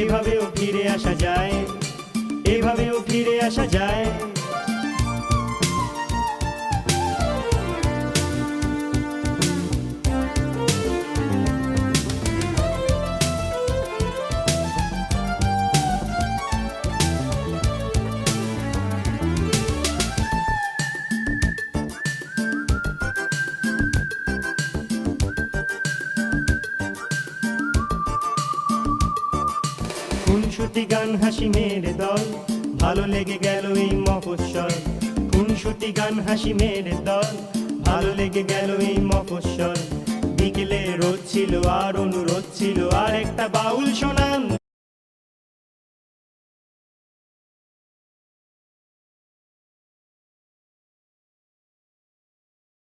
এভাবেও ফিরে আসা যায়, এভাবেও ফিরে আসা যায়। খুনসুটি গান হাসি মেরে দল, ভালো লেগে গেল এই মফস্বল। খুনসুটি গান হাসি মেরে দল, ভালো লেগে গেল এই মফস্বল। বিকেলে রোদ ছিল আর অনুরোধ ছিল, আর একটা বাউল শোনান